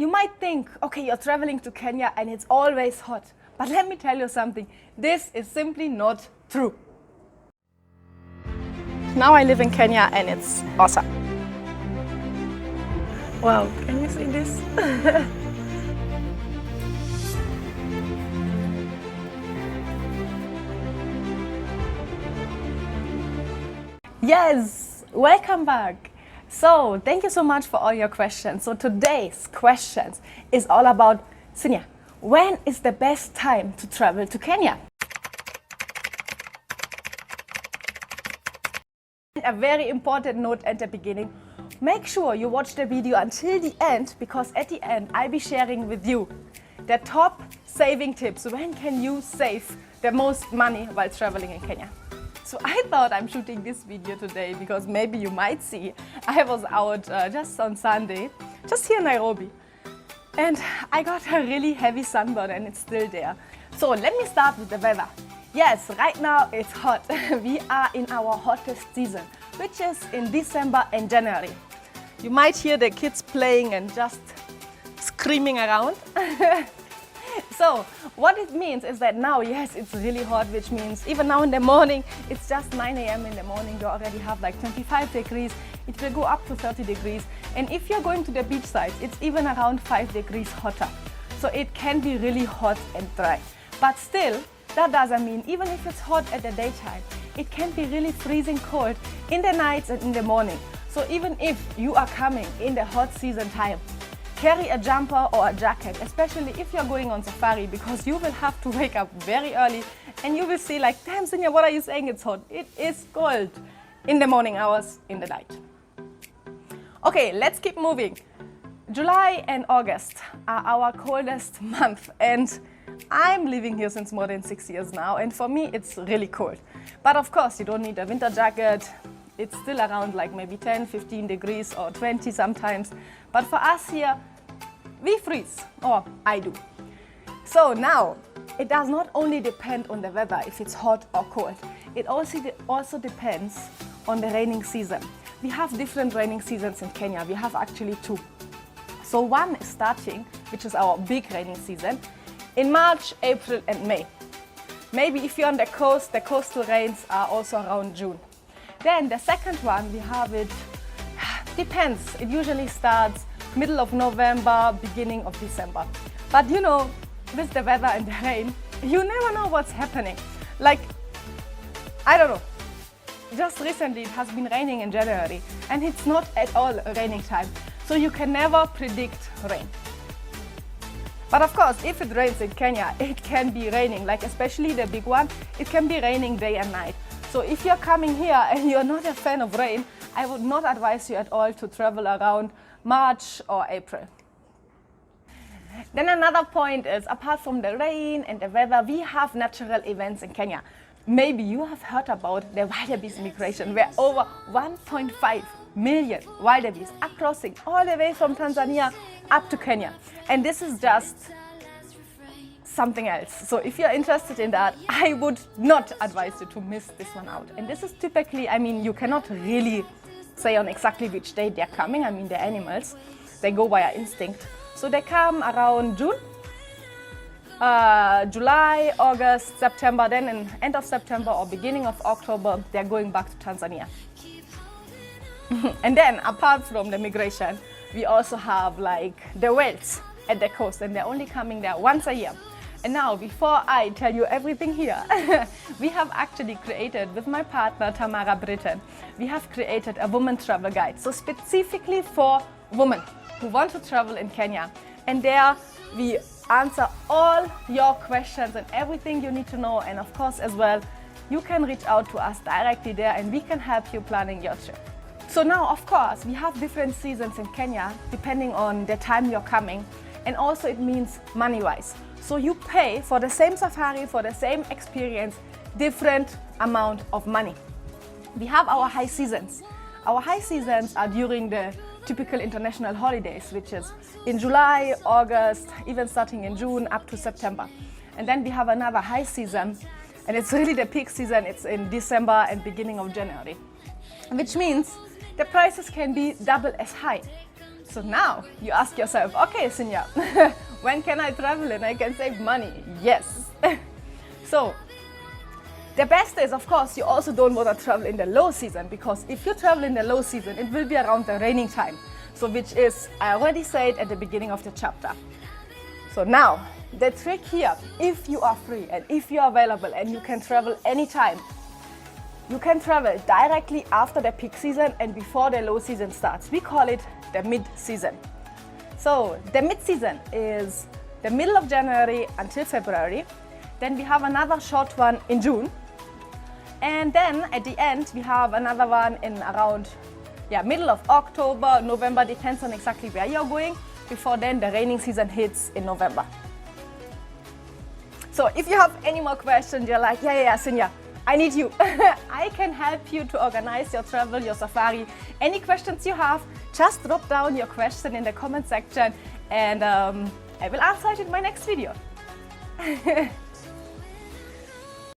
you might think, okay, you're traveling to Kenya and it's always hot. But let me tell you something, this is simply not true. Now I live in Kenya and it's awesome. Wow, can you see this? Yes, welcome back. So thank you so much for all your questions. So today's questions is all about, Sinja, when is the best time to travel to Kenya? A very important note at the beginning, make sure you watch the video until the end, because at the end I'll be sharing with you the top saving tips. When can you save the most money while traveling in Kenya? So I thought I'm shooting this video today because maybe you might see I was out just on Sunday, just here in Nairobi. And I got a really heavy sunburn and it's still there. So let me start with the weather. Yes, right now it's hot. We are in our hottest season, which is in December and January. You might hear the kids playing and just screaming around. So what it means is that now, yes, it's really hot, which means even now in the morning, it's just 9 a.m. in the morning, you already have like 25 degrees. It will go up to 30 degrees. And if you're going to the beach side, it's even around 5 degrees hotter. So it can be really hot and dry. But still, that doesn't mean, even if it's hot at the daytime, it can be really freezing cold in the nights and in the morning. So even if you are coming in the hot season time, carry a jumper or a jacket, especially if you're going on safari, because you will have to wake up very early and you will see like, damn Sinja, what are you saying it's hot? It is cold in the morning hours, in the night. Okay, let's keep moving. July and August are our coldest month, and I'm living here since more than 6 years now, and for me it's really cold. But of course you don't need a winter jacket. It's still around like maybe 10, 15 degrees or 20 sometimes. But for us here, we freeze, or I do. So now, it does not only depend on the weather, if it's hot or cold. It also depends on the raining season. We have different raining seasons in Kenya. We have actually two. So one is starting, which is our big raining season, in March, April and May. Maybe if you're on the coastal rains are also around June. Then the second one, we have it, depends. It usually starts middle of November, beginning of December. But you know, with the weather and the rain, you never know what's happening. Like, I don't know. Just recently it has been raining in January and it's not at all raining time. So you can never predict rain. But of course, if it rains in Kenya, it can be raining, like especially the big one, it can be raining day and night. So if you're coming here and you're not a fan of rain, I would not advise you at all to travel around March or April. Then another point is, apart from the rain and the weather, we have natural events in Kenya. Maybe you have heard about the wildebeest migration, where over 1.5 million wildebeest are crossing all the way from Tanzania up to Kenya. And this is just something else. So if you're interested in that, I would not advise you to miss this one out. And this is typically, I mean, you cannot really say on exactly which day they're coming. I mean, they're animals. They go via instinct. So they come around June, July, August, September, then in end of September or beginning of October, they're going back to Tanzania. And then apart from the migration, we also have like the whales at the coast, and they're only coming there once a year. And now, before I tell you everything here, we have actually created, with my partner Tamara Britten, we have created a woman travel guide. So specifically for women who want to travel in Kenya. And there we answer all your questions and everything you need to know. And of course as well, you can reach out to us directly there and we can help you planning your trip. So now, of course, we have different seasons in Kenya depending on the time you're coming. And also it means money-wise. So you pay for the same safari, for the same experience, different amount of money. We have our high seasons. Our high seasons are during the typical international holidays, which is in July, August, even starting in June up to September. And then we have another high season, and it's really the peak season. It's in December and beginning of January, which means the prices can be double as high. So now you ask yourself, okay, Sinja, when can I travel and I can save money? Yes. So the best is, of course, you also don't want to travel in the low season, because if you travel in the low season, it will be around the raining time. So which is, I already said at the beginning of the chapter. So now, the trick here, if you are free and if you are available and you can travel anytime, you can travel directly after the peak season and before the low season starts. We call it the mid-season. So the mid-season is the middle of January until February. Then we have another short one in June. And then at the end, we have another one in around middle of October, November, depends on exactly where you're going. Before then, the raining season hits in November. So if you have any more questions, you're like, yeah, Sinja, I need you. I can help you to organize your travel, your safari. Any questions you have, just drop down your question in the comment section and I will answer it in my next video.